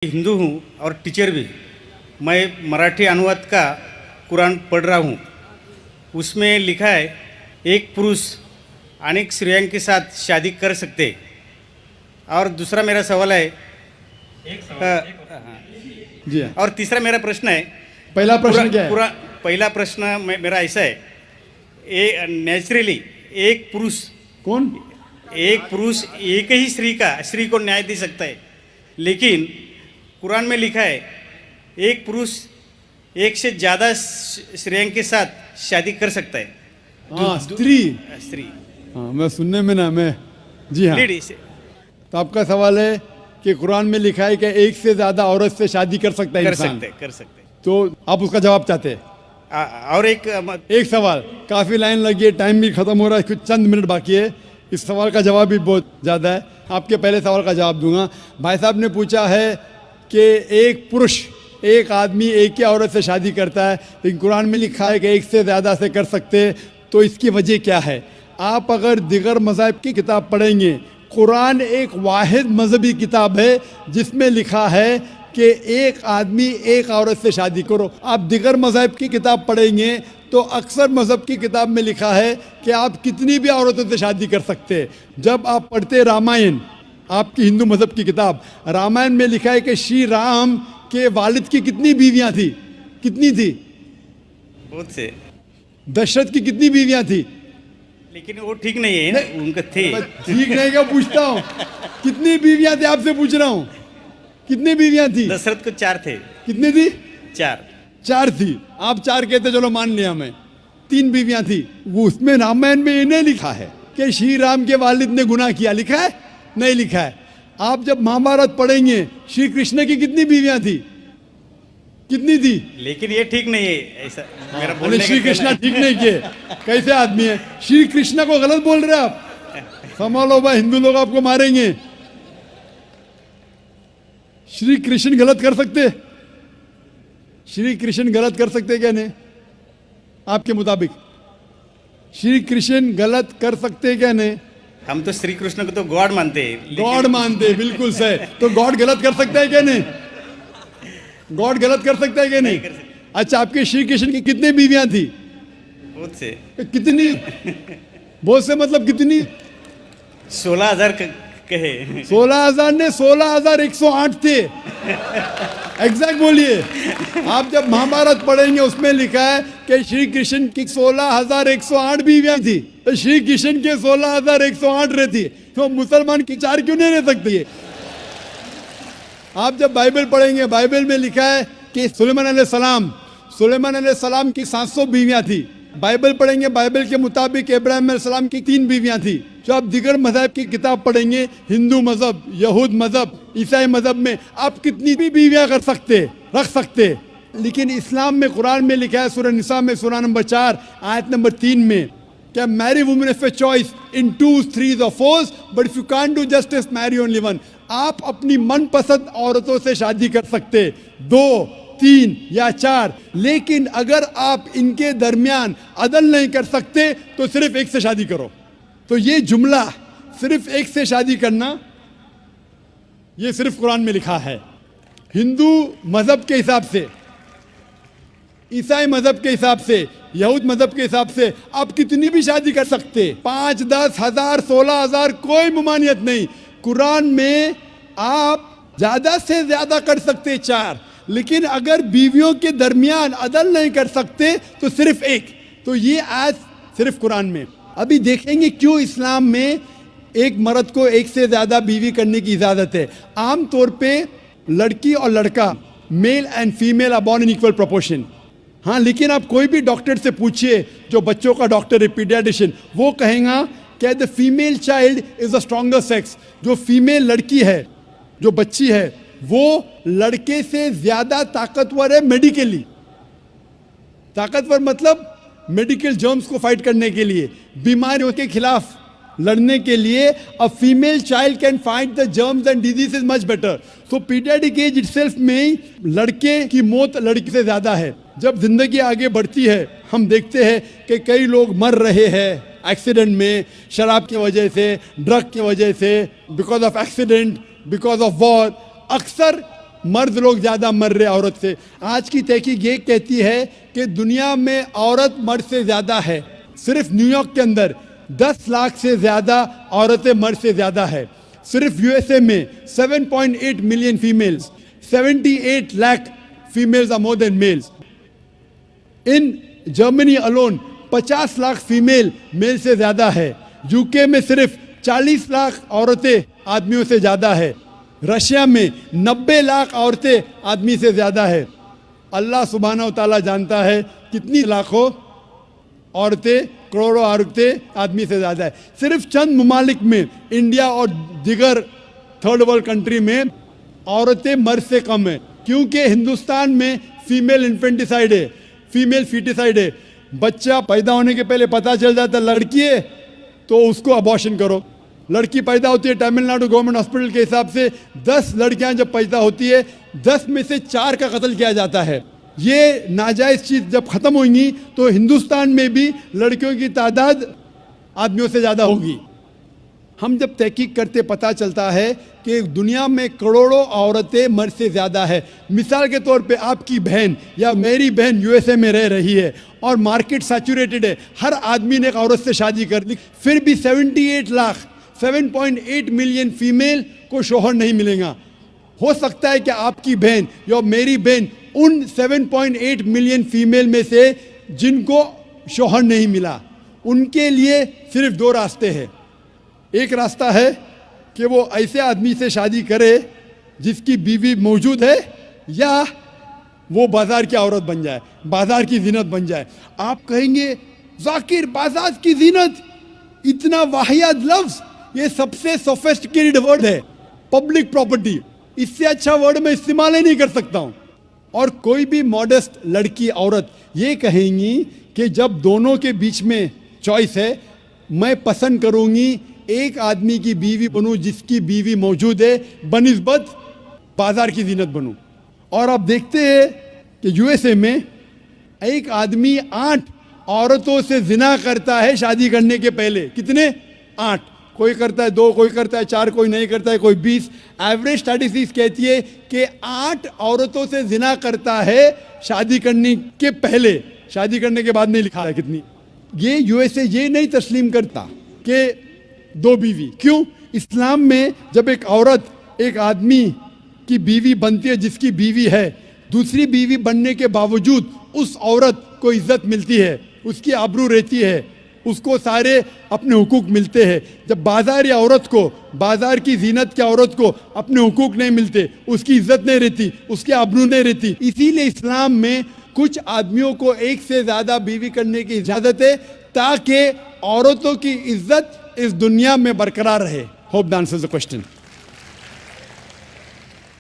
हिंदू हूँ और टीचर भी। मैं मराठी अनुवाद का कुरान पढ़ रहा हूँ। उसमें लिखा है एक पुरुष अनेक स्त्रियों के साथ शादी कर सकते। और दूसरा मेरा सवाल है जी हाँ। और तीसरा मेरा प्रश्न है पहला प्रश्न क्या है? पहला प्रश्न मेरा ऐसा है, नेचुरली एक पुरुष एक ही स्त्री को न्याय दे सकता है, लेकिन कुरान में लिखा है एक पुरुष एक से ज़्यादा स्त्रियों के साथ शादी कर सकता है। हाँ, स्त्री। हाँ, मैं सुनने में ना मैं जी हाँ। लेडीज। तो आपका सवाल है कि कुरान में लिखा है कि एक से ज्यादा औरत से शादी कर सकता है इंसान। कर सकते। तो आप उसका जवाब चाहते हैं? और एक सवाल, काफी लाइन लगी है, टाइम भी खत्म हो रहा है, कुछ चंद मिनट बाकी है। इस सवाल का जवाब भी बहुत ज्यादा है। आपके पहले सवाल का जवाब दूंगा। भाई साहब ने पूछा है कि एक पुरुष एक आदमी एक ही औरत से शादी करता है, लेकिन कुरान में लिखा है कि एक से ज़्यादा से कर सकते, तो इसकी वजह क्या है? आप अगर दिगर मज़हब की किताब पढ़ेंगे, कुरान एक वाहिद मजहबी किताब है जिसमें लिखा है कि एक आदमी एक औरत से शादी करो। आप दिगर मज़हब की किताब पढ़ेंगे तो अक्सर मज़हब की किताब में लिखा है कि आप कितनी भी औरतों से शादी कर सकते हैं। जब आप पढ़ते रामायण, आपकी हिंदू मज़हब की किताब, रामायण में लिखा है कि श्री राम के वालिद की कितनी बीवियां थी? कितनी थी? बहुत से। दशरथ की कितनी बीवियां थी? लेकिन वो ठीक नहीं है ना, उनका थे। ठीक नहीं क्या पूछता हूँ? कितनी बीवियां थी आपसे पूछ रहा हूँ। कितनी बीवियां थी? दशरथ को 4 थे। कितनी थी? 4 थी। आप 4 कहते, चलो मान लिया मैं। 3 बीवियां थी। वो उसमें रामायण में इन्हें लिखा है कि श्री राम के वालिद ने गुनाह किया, लिखा है? नहीं लिखा है। आप जब महाभारत पढ़ेंगे, श्री कृष्ण की कितनी बीवियां थी? कितनी थी? लेकिन ये ठीक नहीं है ऐसा मेरा बोलने का। श्री कृष्ण ठीक नहीं किए? कैसे आदमी है? श्री कृष्ण को गलत बोल रहे आप। संभालो भाई, हिंदू लोग आपको मारेंगे। श्री कृष्ण गलत कर सकते? श्री कृष्ण गलत कर सकते क्या नहीं? आपके मुताबिक श्री कृष्ण गलत कर सकते क्या नहीं? हम तो श्री कृष्ण को तो गॉड मानते हैं। गॉड मानते हैं, बिल्कुल सही। तो गॉड गलत कर सकता है क्या नहीं? गॉड गलत कर सकता है क्या नहीं? अच्छा, आपके श्री कृष्ण की कितनी बीवियां थी? बहुत से। कितनी? बहुत से मतलब कितनी? 16,000 कहे। 16,000 ने 16,108 थे। एग्जैक्ट बोलिए। आप जब महाभारत पढ़ेंगे उसमें लिखा है कि श्री कृष्ण की 16,108 बीवियां थी, तो श्री कृष्ण के 16,108 रहती, तो मुसलमान की 4 क्यों नहीं रह सकती है? आप जब बाइबल पढ़ेंगे, बाइबल में लिखा है कि सुलेमान अलैहिस्सलाम की 700 बीवियां थी। बाइबल पढ़ेंगे, बाइबल के मुताबिक इब्राहिम अलैहिस्सलाम की 3 बीवियां थी। जो आप दिगर मज़हब की किताब पढ़ेंगे, हिंदू मज़हब, यहूद मज़हब, ईसाई मज़हब में आप कितनी भी बीवियां कर सकते, रख सकते। लेकिन इस्लाम में, कुरान में लिखा है सूरह निसा में सूरह नंबर 4 आयत नंबर 3 में, क्या marry women of choice in 2, 3 or 4, but if you can't do justice marry only one. आप अपनी मनपसंद औरतों से शादी कर सकते, 2, 3 या 4, लेकिन अगर आप इनके दरमियान अदल नहीं कर सकते तो सिर्फ एक से शादी करो। तो ये जुमला सिर्फ एक से शादी करना, ये सिर्फ कुरान में लिखा है। हिंदू मजहब के हिसाब से, ईसाई मजहब के हिसाब से, यहूद मजहब के हिसाब से आप कितनी भी शादी कर सकते, 5, 10, 1000, 16,000, कोई ममानियत नहीं। कुरान में आप ज्यादा से ज्यादा कर सकते 4, लेकिन अगर बीवियों के दरमियान अदल नहीं कर सकते तो सिर्फ एक। तो ये आज सिर्फ कुरान में। अभी देखेंगे क्यों इस्लाम में एक मर्द को एक से ज्यादा बीवी करने की इजाजत है। आम तौर पे लड़की और लड़का, male and female are born in equal proportion. हाँ, लेकिन आप कोई भी डॉक्टर से पूछिए, जो बच्चों का डॉक्टर है, पीडियाट्रिशियन, वो कहेगा कि the female child is the stronger sex. जो फीमेल लड़की है, जो बच्ची है, वो लड़के से ज्यादा ताकतवर है मेडिकली। ताकतवर मतलब मेडिकल जर्म्स को फाइट करने के लिए, बीमारियों के खिलाफ लड़ने के लिए। A female child can fight the germs and diseases much better. So paediatric age itself में लड़के की मौत लड़की से ज्यादा है। जब जिंदगी आगे बढ़ती है, हम देखते हैं कि कई लोग मर रहे हैं एक्सीडेंट में, शराब की वजह से, ड्रग की वजह से, because of accident, because of war. अक्सर मर्द लोग ज़्यादा मर रहे औरत से। आज की तहकीक ये कहती है कि दुनिया में औरत मर्द से ज़्यादा है। सिर्फ न्यूयॉर्क के अंदर 10 लाख से ज़्यादा औरतें मर्द से ज़्यादा है। सिर्फ यूएसए में 7.8 million females, 78 lakh females are more than males. In Germany alone 50 lakh female male से ज़्यादा है। यूके में सिर्फ 40 लाख औरतें आदमियों से ज़्यादा है। रशिया में 90 लाख औरतें आदमी से ज़्यादा है। अल्लाह सुब्हानहू व तआला जानता है कितनी लाखों औरतें, करोड़ों औरतें आदमी से ज़्यादा है। सिर्फ चंद ममालिक में, इंडिया और दिगर थर्ड वर्ल्ड कंट्री में औरतें मर्द से कम है, क्योंकि हिंदुस्तान में फीमेल इन्फेंटिसाइड है, फीमेल फीटिसाइड है। बच्चा पैदा होने के पहले पता चल जाता लड़की है तो उसको अबॉर्शन करो। लड़की पैदा होती है, तमिलनाडु गवर्नमेंट हॉस्पिटल के हिसाब से 10 लड़कियां जब पैदा होती है 10 में से 4 का कत्ल किया जाता है। ये नाजायज़ चीज़ जब ख़त्म होंगी तो हिंदुस्तान में भी लड़कियों की तादाद आदमियों से ज़्यादा होगी। हम जब तहकीक करते पता चलता है कि दुनिया में करोड़ों औरतें मर्द से ज़्यादा है। मिसाल के तौर पे आपकी बहन या मेरी बहन यूएसए में रह रही है और मार्केट सैचुरेटेड है, हर आदमी ने एक औरत से शादी कर ली, फिर भी 78 लाख 7.8 मिलियन फीमेल को शोहर नहीं मिलेगा। हो सकता है कि आपकी बहन या मेरी बहन उन 7.8 मिलियन फीमेल में से जिनको शोहर नहीं मिला, उनके लिए सिर्फ 2 रास्ते हैं। एक रास्ता है कि वो ऐसे आदमी से शादी करे जिसकी बीवी मौजूद है, या वो बाजार की औरत बन जाए, बाजार की जीनत बन जाए। आप कहेंगे जाकिर बाजार की जीनत, इतना वाहियात लफ्ज़, ये सबसे सोफिस्टिकेटेड वर्ड है, पब्लिक प्रॉपर्टी, इससे अच्छा वर्ड मैं इस्तेमाल ही नहीं कर सकता हूँ। और कोई भी मॉडेस्ट लड़की औरत ये कहेंगी कि जब दोनों के बीच में चॉइस है, मैं पसंद करूँगी एक आदमी की बीवी बनूं जिसकी बीवी मौजूद है बनिस्बत बाजार की जीनत बनूं। और आप देखते हैं कि यूएसए में एक आदमी 8 औरतों से जिना करता है शादी करने के पहले। कितने? 8। कोई करता है 2, कोई करता है 4, कोई नहीं करता है, कोई 20। एवरेज स्टैटिस्टिक्स कहती है कि 8 औरतों से जिना करता है शादी करने के पहले, शादी करने के बाद नहीं लिखा है कितनी। ये यूएसए ये नहीं तस्लीम करता कि 2 बीवी। क्यों? इस्लाम में जब एक औरत एक आदमी की बीवी बनती है जिसकी बीवी है, दूसरी बीवी बनने के बावजूद उस औरत को इज्जत मिलती है, उसकी आबरू रहती है, उसको सारे अपने हुकूक मिलते हैं। जब बाजारी औरत को, बाजार की जीनत की औरत को अपने हुकूक नहीं मिलते, उसकी इज्जत नहीं रहती, उसकी आबरू नहीं रहती। इसीलिए इस्लाम में कुछ आदमियों को एक से ज़्यादा बीवी करने की इजाज़त है ताकि औरतों की इज्जत इस दुनिया में बरकरार रहे। Hope that answers the question.